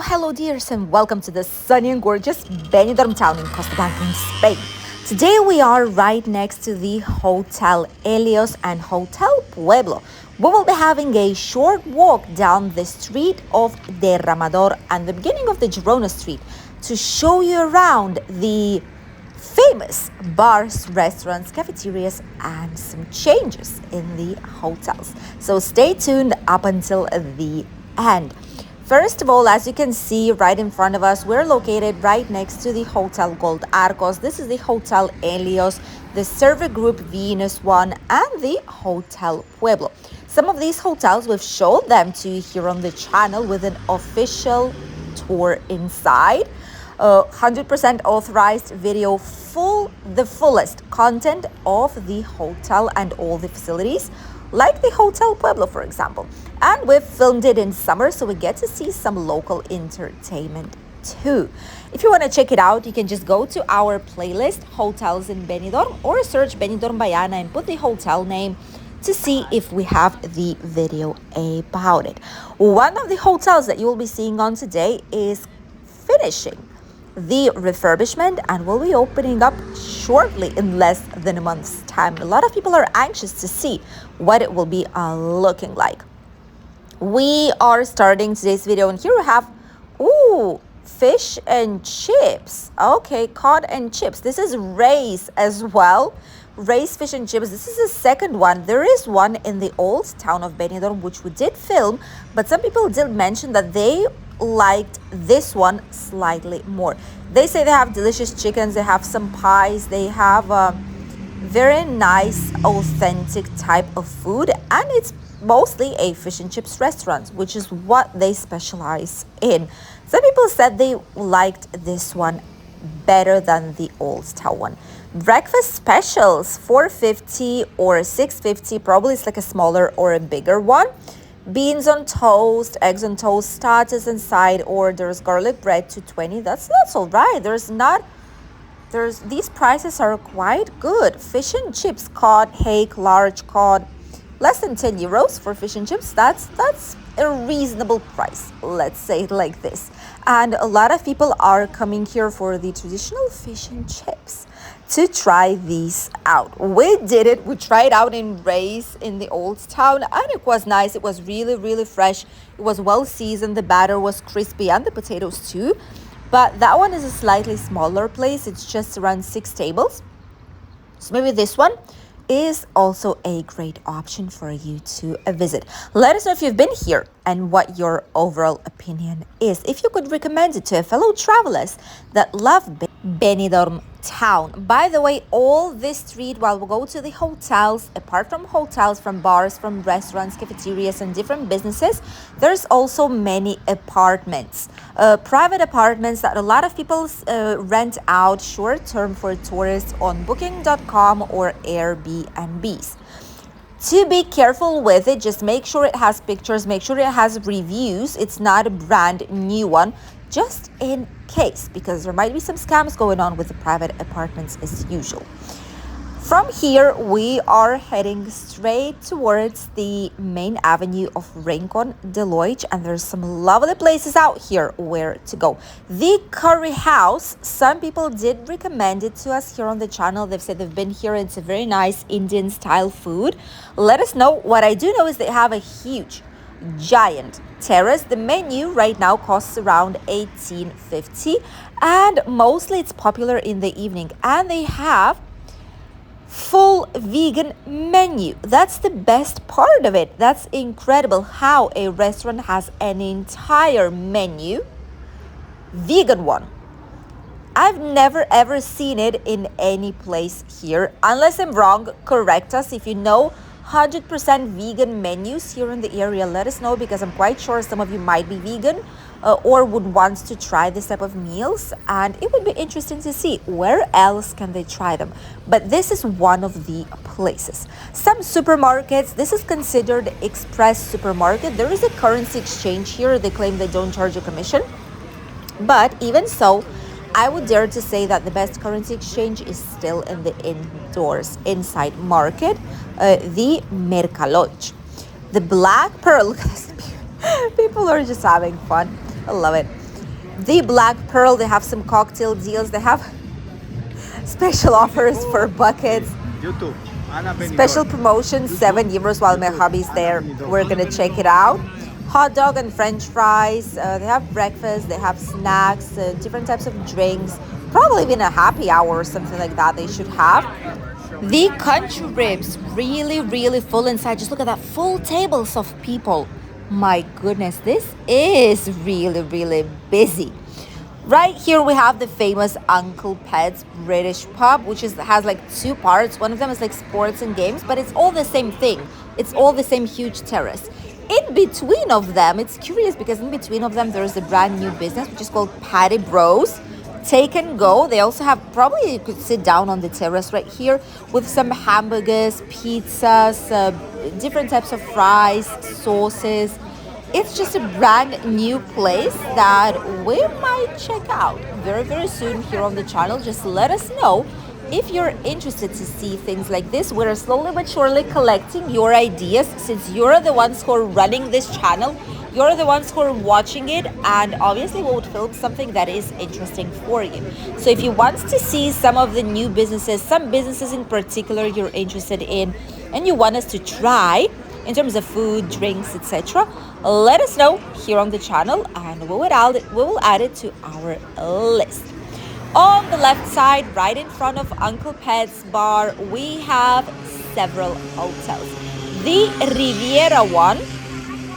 Hello, dears, and welcome to the sunny and gorgeous Benidorm town in Costa Blanca in Spain. Today we are right next to the Hotel Helios and Hotel Pueblo. We will be having a short walk down the street of Derramador and the beginning of the Jona Street to show you around the famous bars, restaurants, cafeterias, and some changes in the hotels. So stay tuned up until the end. First of all, as you can see right in front of us, we're located right next to the Hotel Gold Arcos. This is the Hotel Helios, the Server Group Venus One, and the Hotel Pueblo. Some of these hotels, we've showed them to you here on the channel with an official tour inside. 100% authorized video, the fullest content of the hotel and all the facilities, like the Hotel Pueblo, for example. And we've filmed it in summer, so we get to see some local entertainment too. If you want to check it out, you can just go to our playlist, Hotels in Benidorm, or search Benidorm Bayana and put the hotel name to see if we have the video about it. One of the hotels that you will be seeing on today is finishing the refurbishment and will be opening up shortly in less than a month's time. A lot of people are anxious to see what it will be looking like. We are starting today's video, and here we have fish and chips. Okay, cod and chips. This is Ray's as well. Ray's fish and chips. This is the second one. There is one in the old town of Benidorm, which we did film, but some people did mention that they liked this one slightly more. They say they have delicious chickens, they have some pies, they have a very nice authentic type of food, and it's mostly a fish and chips restaurant, which is what they specialize in. Some people said they liked this one better than the old town one. Breakfast specials, $4.50 or $6.50, probably it's like a smaller or a bigger one. Beans on toast, eggs on toast, starters and side orders, garlic bread $2.20. That's all right. These prices are quite good. Fish and chips, cod, hake, large cod, less than 10 euros for fish and chips. That's a reasonable price, let's say it like this. And a lot of people are coming here for the traditional fish and chips to try these out. We did it. We tried out in Ray's in the old town, and it was nice. It was really fresh. It was well seasoned. The batter was crispy, and the potatoes too. But that one is a slightly smaller place. It's just around 6 tables. So maybe this one is also a great option for you to visit. Let us know if you've been here and what your overall opinion is. If you could recommend it to a fellow travelers that love Benidorm town. By the way, all this street, while we go to the hotels, apart from hotels, from bars, from restaurants, cafeterias, and different businesses, there's also many apartments, private apartments that a lot of people rent out short term for tourists on booking.com or Airbnbs. To be careful with it, just make sure it has pictures, make sure it has reviews. It's not a brand new one, just in case, because there might be some scams going on with the private apartments as usual. From here, we are heading straight towards the main avenue of Rincón de Loix, and there's some lovely places out here where to go. The curry house, some people did recommend it to us here on the channel. They've said they've been here. It's a very nice Indian style food. Let us know. What I do know is they have a huge, giant terrace. The menu right now costs around $18.50, and mostly it's popular in the evening, and they have full vegan menu. That's the best part of it. That's incredible how a restaurant has an entire menu, vegan one. I've never ever seen it in any place here. Unless I'm wrong, correct us. If you know 100% vegan menus here in the area, let us know, because I'm quite sure some of you might be vegan or would want to try this type of meals, and it would be interesting to see where else can they try them. But this is one of the places. Some supermarkets, this is considered express supermarket. There is a currency exchange here. They claim they don't charge a commission, but even so, I would dare to say that the best currency exchange is still in the indoors, inside market, the Mercaloix. The Black Pearl, people are just having fun. I love it. The Black Pearl, they have some cocktail deals. They have special offers for buckets. YouTube. Ana Special Benidorm. promotion, €7 while my hubby's there. We're gonna check it out. Hot dog and French fries. They have breakfast. They have snacks, different types of drinks. Probably even a happy hour or something like that. They should have. The country ribs, really, really full inside. Just look at that, full tables of people. My goodness, this is really, really busy. Right here we have the famous Uncle Pet's British pub, which has like two parts. One of them is like sports and games, but it's all the same thing. It's all the same huge terrace. In between of them, it's curious because in between of them there's a brand new business which is called Patty Bros. Take and go. They also have, probably you could sit down on the terrace right here with some hamburgers, pizzas, different types of fries, sauces. It's just a brand new place that we might check out very, very soon here on the channel. Just let us know if you're interested to see things like this. We're slowly but surely collecting your ideas since you're the ones who are running this channel. You're the ones who are watching it, and obviously we would film something that is interesting for you. So if you want to see some of the new businesses, some businesses in particular you're interested in, and you want us to try in terms of food, drinks, etc., let us know here on the channel and we will add it to our list. On the left side, right in front of Uncle Pet's bar, we have several hotels. The Riviera one,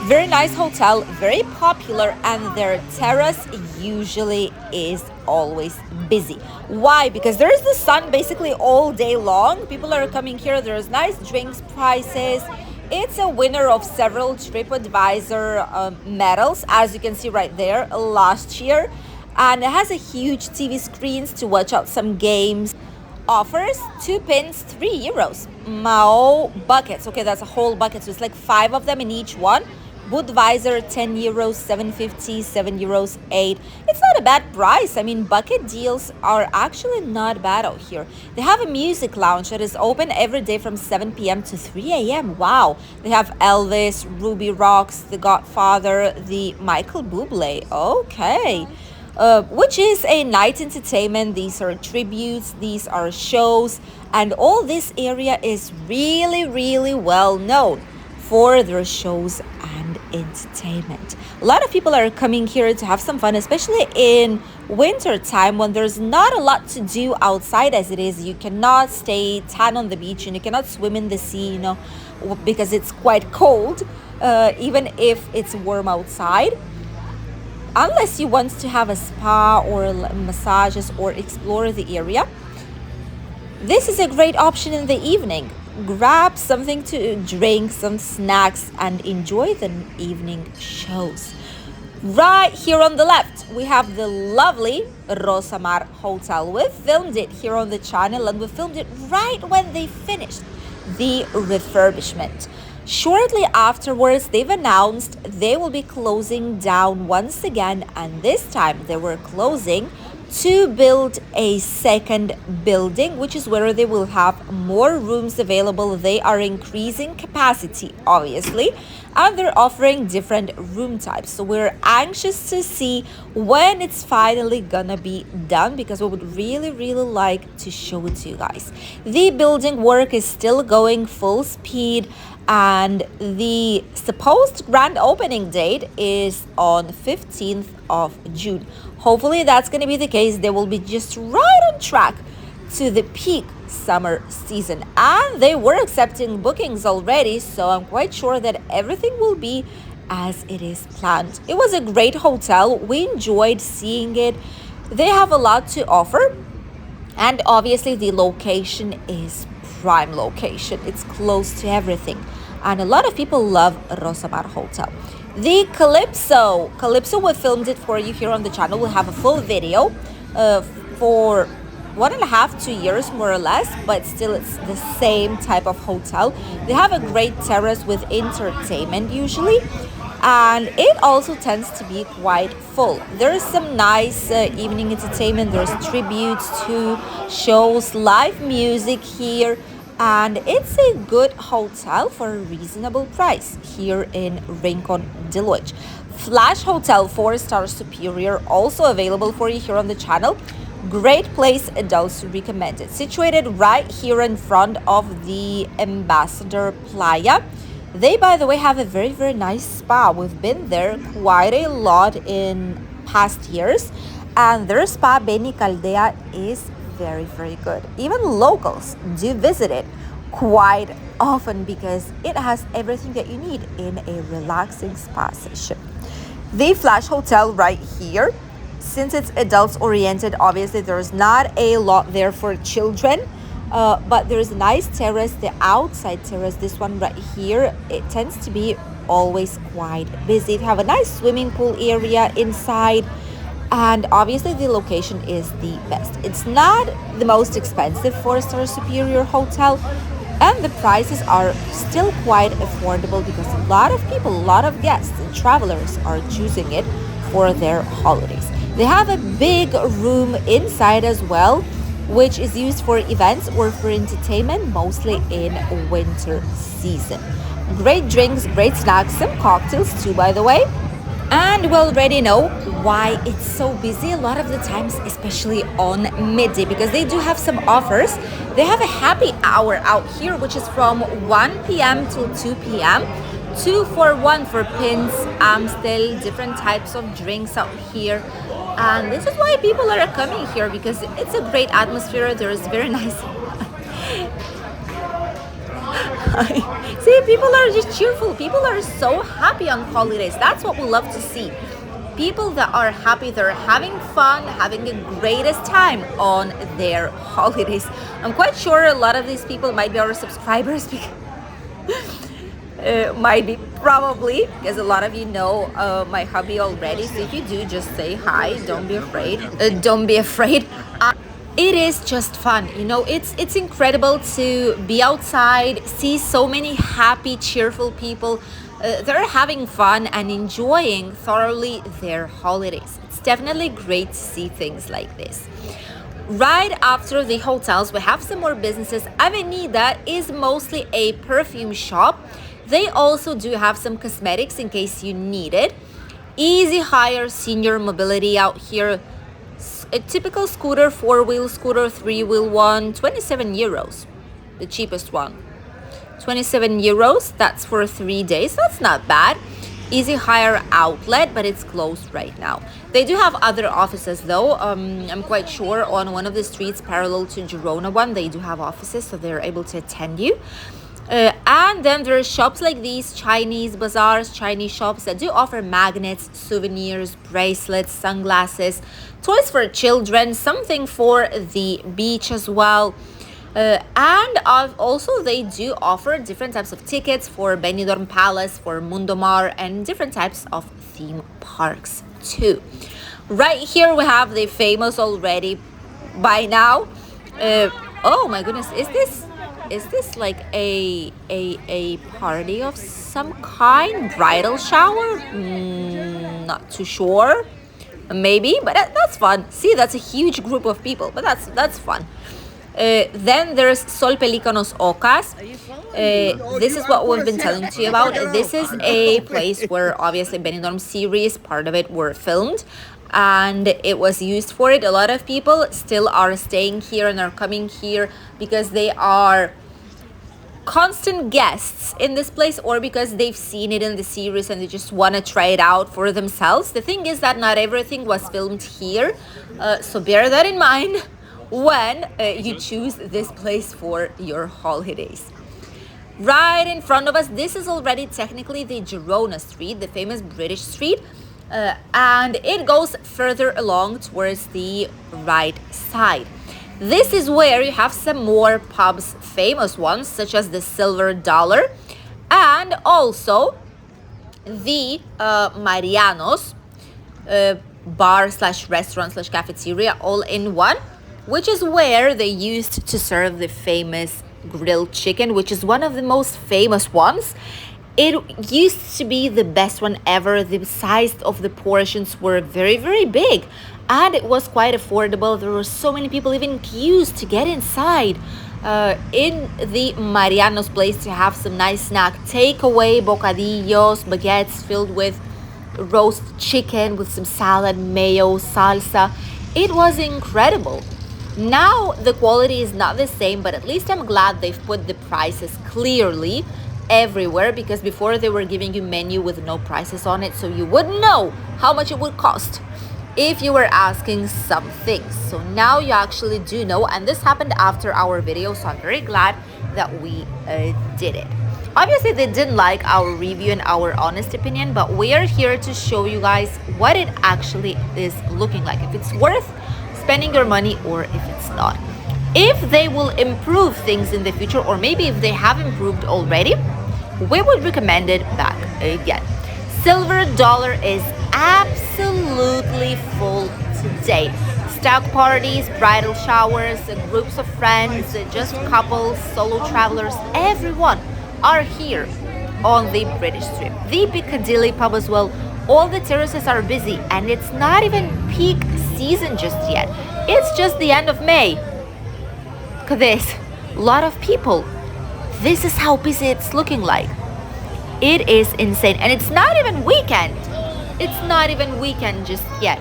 very nice hotel, very popular, and their terrace usually is always busy. Why? Because there is the sun basically all day long. People are coming here. There's nice drinks, prices. It's a winner of several TripAdvisor medals, as you can see right there, last year. And it has a huge TV screens to watch out some games. Offers 2 pins, €3. Mao buckets. Okay, that's a whole bucket. So it's like 5 of them in each one. Budweiser, €10, €7.50, €7, 8. It's not a bad price. I mean, bucket deals are actually not bad out here. They have a music lounge that is open every day from 7 p.m. to 3 a.m. Wow. They have Elvis, Ruby Rocks, The Godfather, the Michael Bublé. Okay. Which is a night entertainment. These are tributes, these are shows, and all this area is really, really well known for their shows and entertainment. A lot of people are coming here to have some fun, especially in winter time when there's not a lot to do outside as it is. You cannot stay tan on the beach and you cannot swim in the sea, because it's quite cold, even if it's warm outside. Unless you want to have a spa or massages or explore the area, this is a great option in the evening. Grab something to drink, some snacks, and enjoy the evening shows. Right here on the left, we have the lovely Rosamar Hotel. We filmed it here on the channel, and we filmed it right when they finished the refurbishment. Shortly afterwards, they've announced they will be closing down once again, and this time they were closing to build a second building, which is where they will have more rooms available. They are increasing capacity, obviously, and they're offering different room types. So we're anxious to see when it's finally gonna be done, because we would really, really like to show it to you guys. The building work is still going full speed, and the supposed grand opening date is on 15th of June. Hopefully that's going to be the case. They will be just right on track to the peak summer season, and they were accepting bookings already, so I'm quite sure that everything will be as it is planned. It was a great hotel. We enjoyed seeing it. They have a lot to offer, and obviously the location is prime location. It's close to everything, and a lot of people love Rosamar Hotel. The Calypso, we filmed it for you here on the channel. We'll have a full video for 1.5 to 2 years more or less, but still it's the same type of hotel. They have a great terrace with entertainment usually, and it also tends to be quite full. There's some nice evening entertainment. There's tributes to shows, live music here, and it's a good hotel for a reasonable price here in Rincón de Loix. Flash Hotel 4-star superior, also available for you here on the channel. Great place, adults recommend it. Situated right here in front of the Ambassador Playa. They, by the way, have a very, very nice spa. We've been there quite a lot in past years. And their spa, Beni Caldea, is very, very good. Even locals do visit it quite often because it has everything that you need in a relaxing spa session. The Flash Hotel right here, since it's adults oriented, obviously there's not a lot there for children, but there's a nice terrace, the outside terrace, this one right here, it tends to be always quite busy. They have a nice swimming pool area inside, and obviously the location is the best. It's not the most expensive 4-star superior hotel, and the prices are still quite affordable because a lot of people, a lot of guests and travelers are choosing it for their holidays. They have a big room inside as well, which is used for events or for entertainment, mostly in winter season. Great drinks, great snacks, some cocktails too, by the way. And we already know why it's so busy a lot of the times, especially on midday, because they do have some offers. They have a happy hour out here, which is from 1 p.m. till 2 p.m. 2 for 1 for pins, Amstel, different types of drinks out here. And this is why people are coming here, because it's a great atmosphere. There is very nice see, people are just cheerful. People are so happy on holidays. That's what we love to see. People that are happy, they're having fun, having the greatest time on their holidays. I'm quite sure a lot of these people might be our subscribers because might be probably because a lot of you know my hobby already. So if you do, just say hi. Don't be afraid. Don't be afraid. It is just fun, you know. It's incredible to be outside, see so many happy, cheerful people. They're having fun and enjoying thoroughly their holidays. It's definitely great to see things like this. Right after the hotels, we have some more businesses. Avenida is mostly a perfume shop. They also do have some cosmetics in case you need it. Easy hire senior mobility out here. A typical scooter, 4-wheel scooter, 3-wheel one, 27 euros. The cheapest one. 27 euros, that's for 3 days. That's not bad. Easy hire outlet, but it's closed right now. They do have other offices though. I'm quite sure on one of the streets parallel to Gerona one, they do have offices, so they're able to attend you. And then there are shops like these, Chinese bazaars, Chinese shops that do offer magnets, souvenirs, bracelets, sunglasses, toys for children, something for the beach as well. And also they do offer different types of tickets for Benidorm Palace, for Mundomar, and different types of theme parks too. Right here we have the famous already by now. Oh my goodness, is this like a party of some kind? Bridal shower? Not too sure. Maybe, but that's fun. See, that's a huge group of people, but that's fun. Then there's Sol Pelícanos Ocas. This is what we've been telling to you about. This is a place where obviously Benidorm series, part of it were filmed, and it was used for it. A lot of people still are staying here and are coming here because they are constant guests in this place, or because they've seen it in the series and they just want to try it out for themselves. The thing is that not everything was filmed here, so bear that in mind when you choose this place for your holidays. Right in front of us, this is already technically the Jona Street, the famous British street, and it goes further along towards the right side. This is where you have some more pubs, famous ones such as the Silver Dollar, and also the Mariano's bar slash restaurant slash cafeteria all in one, which is where they used to serve the famous grilled chicken, which is one of the most famous ones. It used to be the best one ever. The size of the portions were very, very big, and it was quite affordable. There were so many people, even queues to get inside in the Mariano's place to have some nice snack, takeaway bocadillos, baguettes filled with roast chicken with some salad, mayo, salsa. It was incredible. Now the quality is not the same, but at least I'm glad they've put the prices clearly everywhere, because before they were giving you menu with no prices on it, so you wouldn't know how much it would cost if you were asking some things. So now you actually do know, and this happened after our video, so I'm very glad that we did it. Obviously they didn't like our review and our honest opinion, but we are here to show you guys what it actually is looking like, if it's worth spending your money or if it's not. If they will improve things in the future, or maybe if they have improved already, we would recommend it back again. Silver Dollar is absolutely full today. Stock parties, bridal showers, groups of friends, just couples, solo travelers, everyone are here on the British Strip. The Piccadilly pub as well. All the terraces are busy, and it's not even peak season just yet. It's just the end of May. Look at this. A lot of people. This is how busy it's looking like. It is insane. And it's not even weekend. It's not even weekend just yet.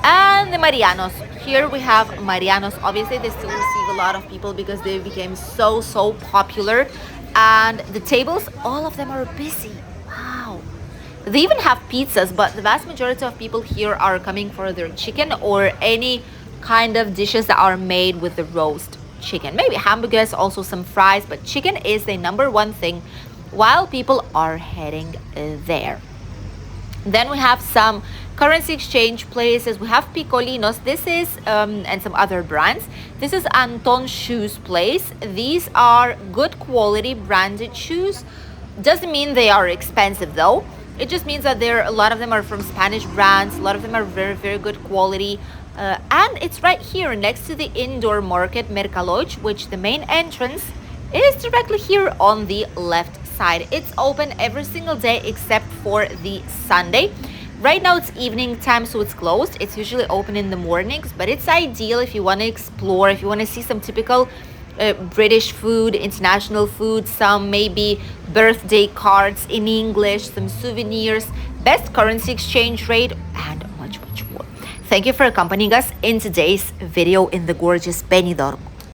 And the Marianos. Here we have Marianos. Obviously, they still receive a lot of people because they became so popular. And the tables, all of them are busy. Wow. They even have pizzas, but the vast majority of people here are coming for their chicken or any kind of dishes that are made with the roast chicken. Maybe hamburgers, also some fries, but chicken is the number one thing while people are heading there. Then we have some currency exchange places. We have Picolinos. This is, and some other brands. This is Anton's Shoes place. These are good quality branded shoes. Doesn't mean they are expensive though. It just means that a lot of them are from Spanish brands. A lot of them are very good quality. And it's right here next to the indoor market, Loix, which the main entrance is directly here on the left side. It's open every single day except for the Sunday. Right now it's evening time, so it's closed. It's usually open in the mornings, but it's ideal if you want to explore, if you want to see some typical British food, international food, some maybe birthday cards in English, some souvenirs, best currency exchange rate, and much more. Thank you for accompanying us in today's video in the gorgeous Benidorm.